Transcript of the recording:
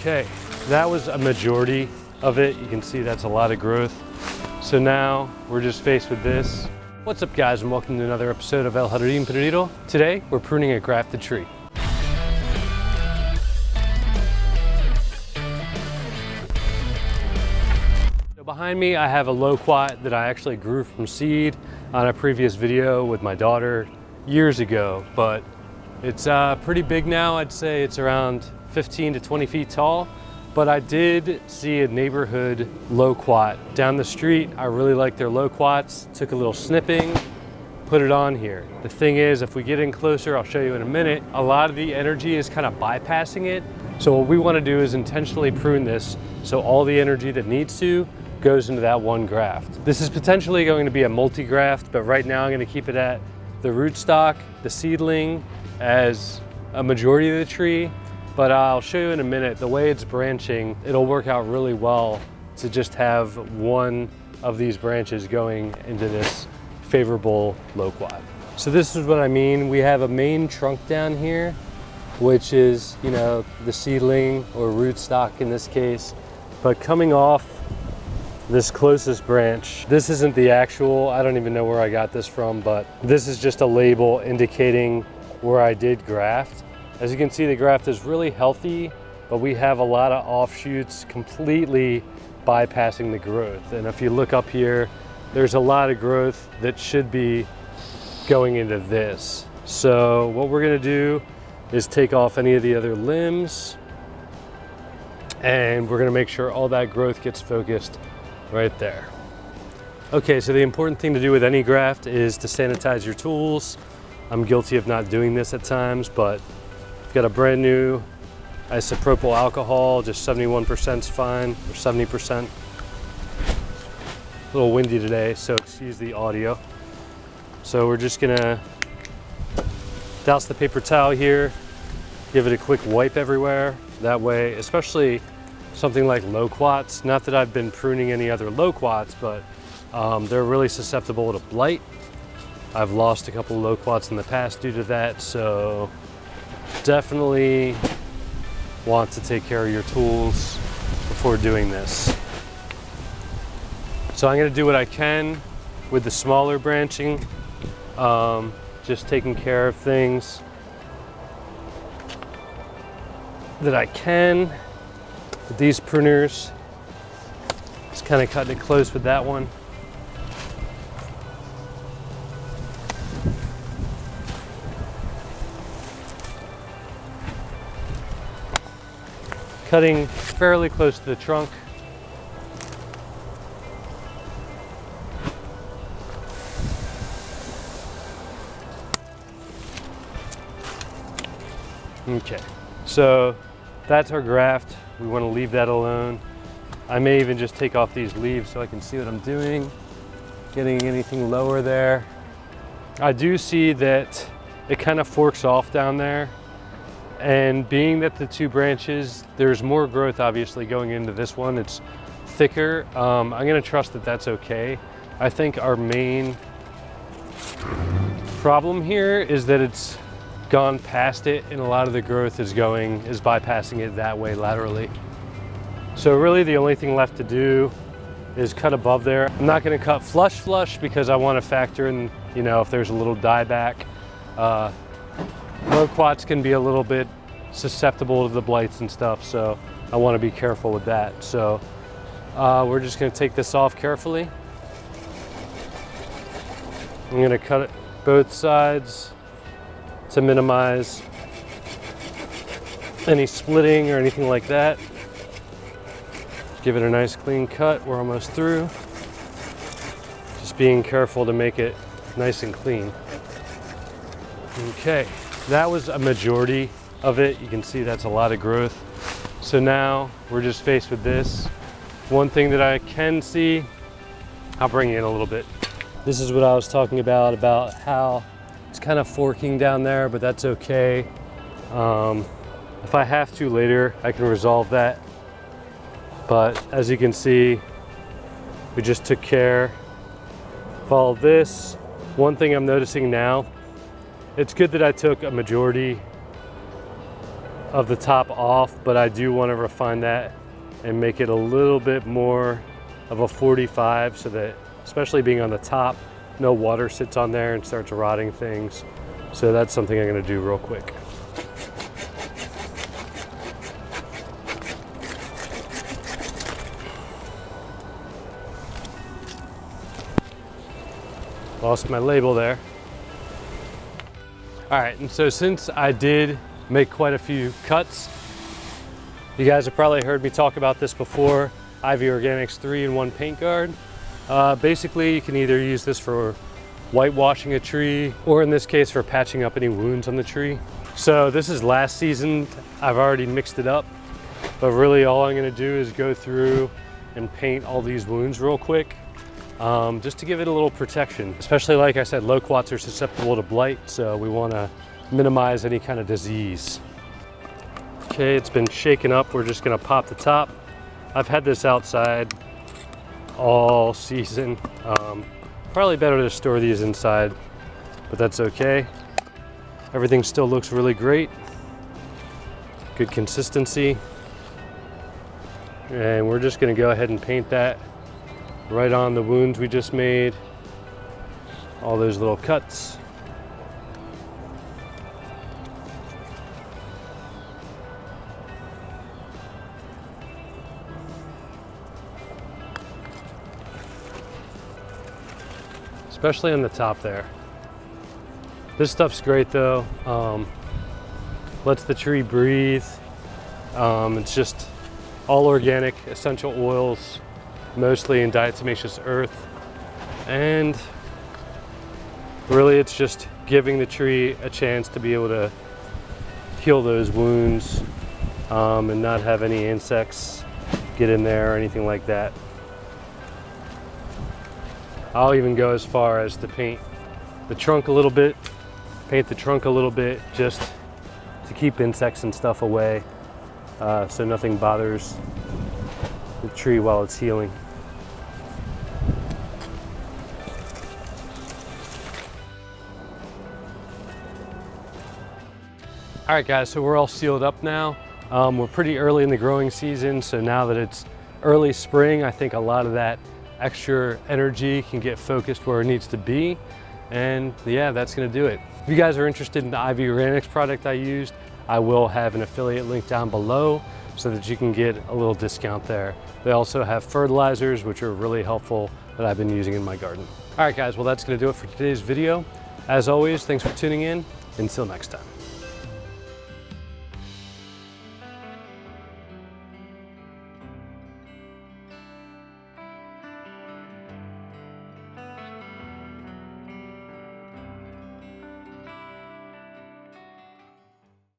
Okay, that was a majority of it. You can see that's a lot of growth. So now we're just faced with this. What's up guys, and welcome to another episode of El Jardín Prunido. Today, we're pruning a grafted tree. So behind me, I have a Loquat that I actually grew from seed on a previous video with my daughter years ago, but it's pretty big now. I'd say it's around 15 to 20 feet tall. But I did see a neighborhood Loquat down the street. I really like their Loquats. Took a little snipping, put it on here. The thing is, if we get in closer, I'll show you in a minute, a lot of the energy is kind of bypassing it. So what we want to do is intentionally prune this so all the energy that needs to goes into that one graft. This is potentially going to be a multi-graft, but right now I'm going to keep it at the rootstock, the seedling as a majority of the tree. But I'll show you in a minute, the way it's branching, it'll work out really well to just have one of these branches going into this favorable Loquat. So this is what I mean. We have a main trunk down here, which is, you know, the seedling or rootstock in this case. But coming off this closest branch, this isn't the actual, I don't even know where I got this from, but this is just a label indicating where I did graft. As you can see, the graft is really healthy, but we have a lot of offshoots completely bypassing the growth. And if you look up here, there's a lot of growth that should be going into this. So what we're gonna do is take off any of the other limbs, and we're gonna make sure all that growth gets focused right there. Okay, so the important thing to do with any graft is to sanitize your tools. I'm guilty of not doing this at times, but I've got a brand new isopropyl alcohol, just 71% is fine, or 70%. A little windy today, so excuse the audio. So we're just gonna douse the paper towel here, give it a quick wipe everywhere. That way, especially something like Loquats, not that I've been pruning any other Loquats, but they're really susceptible to blight. I've lost a couple of Loquats in the past due to that, so definitely want to take care of your tools before doing this. So I'm going to do what I can with the smaller branching, just taking care of things that I can with these pruners. Just kind of cutting it close with that one. Cutting fairly close to the trunk. Okay, so that's our graft. We want to leave that alone. I may even just take off these leaves so I can see what I'm doing. Getting anything lower there. I do see that it kind of forks off down there. And being that the two branches, there's more growth obviously going into this one, it's thicker. I'm gonna trust that that's okay. I think our main problem here is that it's gone past it and a lot of the growth is bypassing it that way laterally. So really the only thing left to do is cut above there. I'm not gonna cut flush because I wanna factor in, you know, if there's a little dieback. Loquats can be a little bit susceptible to the blights and stuff, so I want to be careful with that. So we're just going to take this off carefully. I'm going to cut it both sides to minimize any splitting or anything like that. Give it a nice clean cut. We're almost through. Just being careful to make it nice and clean. Okay. That was a majority of it. You can see that's a lot of growth. So now we're just faced with this. One thing that I can see, I'll bring you in a little bit. This is what I was talking about how it's kind of forking down there, but that's okay. If I have to later, I can resolve that. But as you can see, we just took care of all this. One thing I'm noticing now, it's good that I took a majority of the top off, but I do want to refine that and make it a little bit more of a 45 so that, especially being on the top, no water sits on there and starts rotting things. So that's something I'm going to do real quick. Lost my label there. All right, and so since I did make quite a few cuts, you guys have probably heard me talk about this before, Ivy Organics 3-in-1 paint guard. Basically, you can either use this for whitewashing a tree, or in this case for patching up any wounds on the tree. So this is last season. I've already mixed it up, but really all I'm gonna do is go through and paint all these wounds real quick, just to give it a little protection. Especially, like I said, loquats are susceptible to blight, so we wanna minimize any kind of disease. Okay, it's been shaken up. We're just gonna pop the top. I've had this outside all season. Probably better to store these inside, but that's okay. Everything still looks really great. Good consistency. And we're just gonna go ahead and paint that right on the wounds we just made. All those little cuts. Especially on the top there. This stuff's great though. Lets the tree breathe. It's just all organic, essential oils, mostly in diatomaceous earth. And really it's just giving the tree a chance to be able to heal those wounds and not have any insects get in there or anything like that. I'll even go as far as to paint the trunk a little bit, just to keep insects and stuff away, so nothing bothers the tree while it's healing. All right guys, so we're all sealed up now. We're pretty early in the growing season, so now that it's early spring, I think a lot of that extra energy can get focused where it needs to be. And yeah, that's gonna do it. If you guys are interested in the Ivy Organics product I used, I will have an affiliate link down below so that you can get a little discount there. They also have fertilizers, which are really helpful, that I've been using in my garden. All right guys, well that's gonna do it for today's video. As always, thanks for tuning in. Until next time.